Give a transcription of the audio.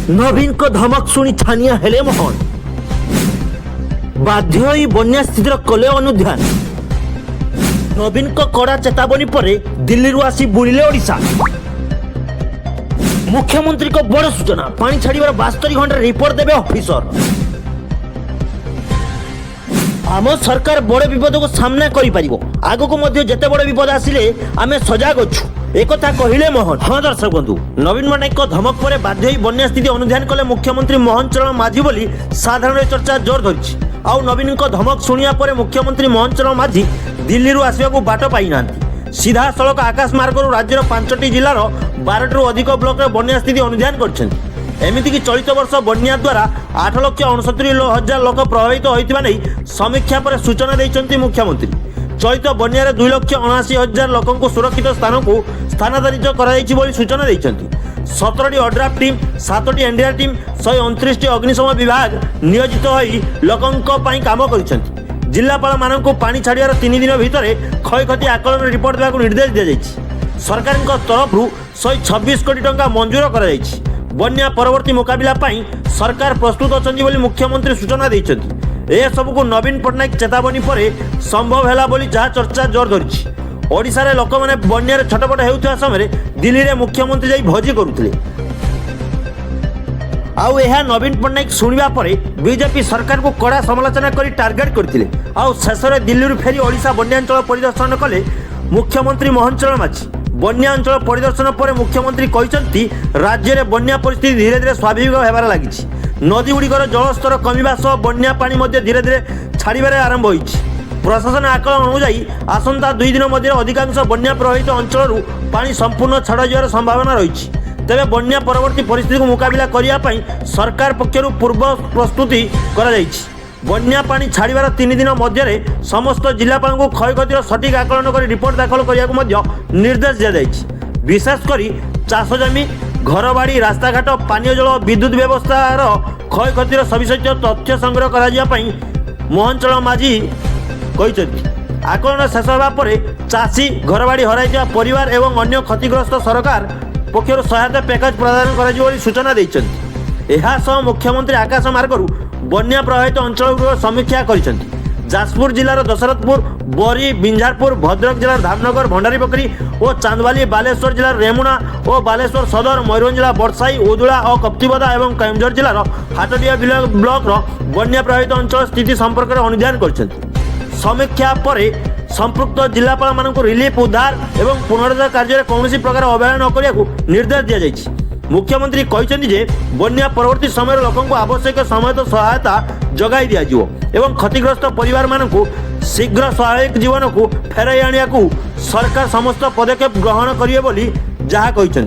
नवीन को धमक शुणी छानिया हेले मोहन बाध्य होई बन्या स्थितिर कले अनुध्यान। नवीन को कड़ा चेतावनी पर दिल्ली रु आसी बुड़िले ओडिशा। मुख्यमंत्री को बड़ सूचना, पानी छाड़िबार 72 घंटा रिपोर्ट देबे ऑफिसर। आम सरकार बड़ विपद को सामना करि परिबो, आगो को मध्ये जेते बड़ विपद आसिले आमे सजाग अछु एक कथा कहिले मोहन। हाँ दर्शक बंधु, नवीन पट्टनायक को धमक पर बाध्य होई बन्या स्थिति अनुध्यान कले मुख्यमंत्री मोहन चरण माझी बोली साधारण चर्चा जोर धरिछि। आउ नवीन को धमक शुणिया पर मुख्यमंत्री मोहन चरण माझी दिल्ली रु आसिबाकू बाट पाई नांती। सीधा सड़क आकाश मार्ग राज्यर 5टी जिलार 12 अधिक ब्लॉक रे बन्या स्थिति अनुध्यान करछन्ति। एमिति कि चलित वर्ष बन्या द्वारा 8,69,000 लोक प्रभावित होइतिबा नै समीक्षा पर सूचना दैछन्ति मुख्यमंत्री। चलित बन्या रे 2,79,000 लोकन को सुरक्षित स्थान को स्थानांतरित कराइछि बोली सूचना दैछन्ति। 17टी ऑड्राफ्ट टीम, 7टी एनडीआर टीम, 129टी अग्निशम विभाग नियोजित होई लोकंक पई काम करिसन्ति। जिलापाल मानक पानी छाड़ियार 3 दिन भितर क्षयक्षति आकलन रिपोर्ट देवाक निर्देश दिया जाइछि। सरकार तरफ 126 कोटी टंका मंजूर करा जाइछि। बन्या परवर्ती मुकाबिला पई सरकार प्रस्तुत अछन्ति बोली मुख्यमंत्री सूचना दैछन्ति। ए सबको नवीन पट्टनायक चेतावनी पर संभव हैला बोली जहा चर्चा जोर धरिछि। ओडिशा रे लोक माने बन्या रे छटपट हेउथवा समय दिल्ली रे मुख्यमंत्री जाई भोजी करुथिले। आउ यह नवीन पट्टनायक शुणिबा पर बीजेपी सरकार को कड़ा समालोचना करी टार्गेट करथिले। आउ शेष में दिल्ली फेरी ओडिशा बन्यांचल परिदर्शन कले मुख्यमंत्री मोहन चरण माझी। बन्या अंचल परिदर्शन पर मुख्यमंत्री कहते राज्य में बन्या परिस्थिति धीरे धीरे स्वाभाविक होबार लगी। नदी गुड़िकर जलस्तर कमिबा सह बन्या पानी मध्य धीरे धीरे छाड़बार आरंभ होइछि। प्रशासन आकलन अनुसार आसंता 2 दिन मध्य अधिकांश बन्या प्रभावित अंचल पानी संपूर्ण छड़ा जावार संभावना रही। तेरे बन्या परवर्ती परिस्थिति को मुकाबिला करने सरकार पक्षर पूर्व प्रस्तुति करा जाइछि। बन्या पानी छाड़बार 3 दिन मध्य समस्त जिलापाल को क्षयक्षतिर सठिक आकलन कर रिपोर्ट दाखल करने निर्देश दिया जाइछि। विशेषकर चाष जमी, घरबाड़ी, रास्ताघाट, पानीय जल, विद्युत व्यवस्थार क्षयक्षतिर सविशेष तथ्य संग्रह करा मोहन चरण माझी कहते। आकलन शेष होगा पर चाषी, घरबाड़ी हराई परिवार एवं अन्य क्षतिग्रस्त सरकार पक्षर सहायता पैकेज प्रदान कर सूचना देइछन्ति। एहा सह मुख्यमंत्री आकाश मार्गरू बन्या प्रभावित अंचल समीक्षा करिसेंति। जाजपुर जिलार दशरथपुर, बोरी, बिंझारपुर, भद्रक जिलार धामनगर, भंडारीपोखरी और चांदबाली, बालेश्वर जिलार रेमुणा और बालेश्वर सदर, मयूरभंज जिला बरसाई, उदुला और कप्तिबदा एवं केन्दुझर जिलार हाटडिया ब्लॉक बन्या प्रभावित अंचल स्थिति संपर्क में अनुध्यान करिसेंति। समीक्षा पर संपृक्त जिलापाल मानक रिलीफ, उद्धार एवं पुनरुद्धार कार्य कौन प्रकार अवहेला न करने निर्देश दिया जाइछि। मुख्यमंत्री कहते जे बन्या परवर्ती समय लोक आवश्यक समय सहायता जगाई दिज्व एवं क्षतिग्रस्त परिवार मानक शीघ्र स्वाभाविक जीवन को फेराई आने सरकार समस्त पदक्षेप ग्रहण करेंगे बोली जहा कहते।